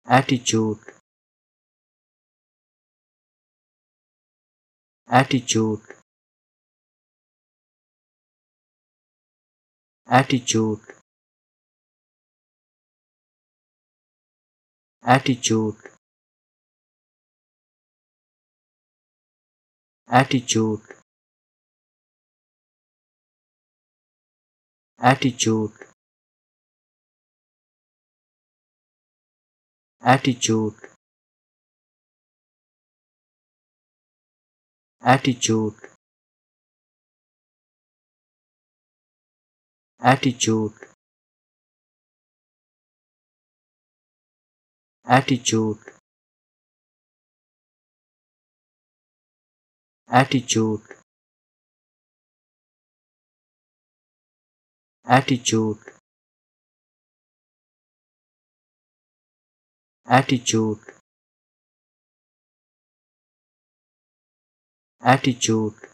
attitude, attitude, attitude, attitude, attitude, attitude, attitude, attitude, attitude, attitude, attitude, attitude, attitude, attitude,